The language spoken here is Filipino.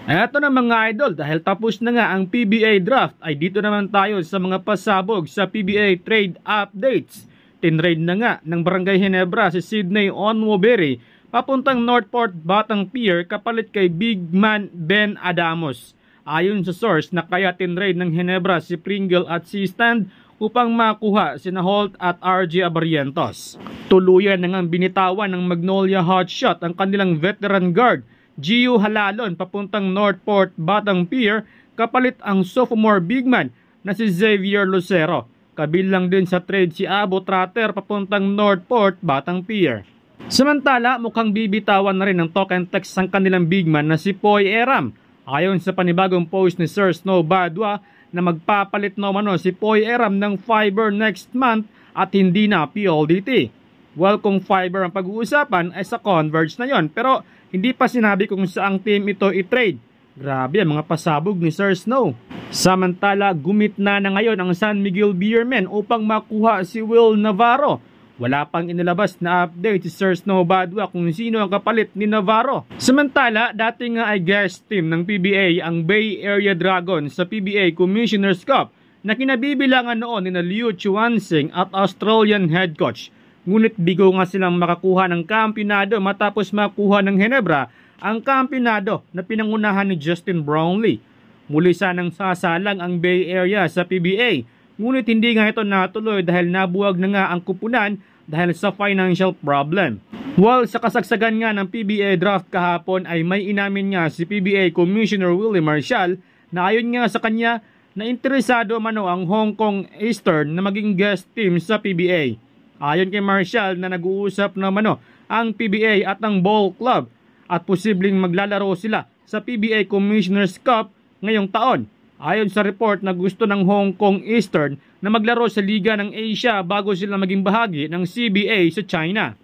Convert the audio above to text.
Eto na mga idol, dahil tapos na nga ang PBA draft, ay dito naman tayo sa mga pasabog sa PBA trade updates. Tinrade na nga ng Barangay Ginebra si Sydney Onwoberry papuntang Northport Batang Pier kapalit kay big man Ben Adamos. Ayon sa source na kaya tinrade ng Ginebra si Pringle at si Stand upang makuha sina Holt at RJ Abarrientos. Tuluyan na nga binitawan ng Magnolia Hotshot ang kanilang veteran guard Gio Halalon papuntang Northport Batang Pier kapalit ang sophomore big man na si Xavier Lucero. Kabilang din sa trade si Abo Tratter papuntang Northport Batang Pier. Samantala, mukhang bibitawan na rin ng token text ang kanilang big man na si Poy Eram. Ayon sa panibagong post ni Sir Snow Badwa na magpapalit na umano si Poy Eram ng fiber next month at hindi na PLDT. Well, kung fiber ang pag-uusapan ay sa Converge na yon, pero hindi pa sinabi kung saang team ito i-trade. Grabe ang mga pasabog ni Sir Snow. Samantala, gumitna na ngayon ang San Miguel Beermen upang makuha si Will Navarro. Wala pang inilabas na update si Sir Snow Badwa kung sino ang kapalit ni Navarro. Samantala, dati nga ay guest team ng PBA ang Bay Area Dragons sa PBA Commissioner's Cup na kinabibilangan noon ni Liu Chuansing at Australian head coach. Ngunit bigo nga silang makakuha ng kampionado matapos makuha ng Ginebra ang kampionado na pinangunahan ni Justin Brownlee. Muli sanang sasalang ang Bay Area sa PBA, ngunit hindi nga ito natuloy dahil nabuwag na nga ang kupunan dahil sa financial problem. While sa kasagsagan nga ng PBA draft kahapon ay may inamin nga si PBA Commissioner Willie Marshall na ayon nga sa kanya na interesado mano ang Hong Kong Eastern na maging guest team sa PBA. Ayon kay Marshall na nag-uusap na mano ang PBA at ang Ball Club at posibleng maglalaro sila sa PBA Commissioner's Cup ngayong taon. Ayon sa report na gusto ng Hong Kong Eastern na maglaro sa Liga ng Asia bago sila maging bahagi ng CBA sa China.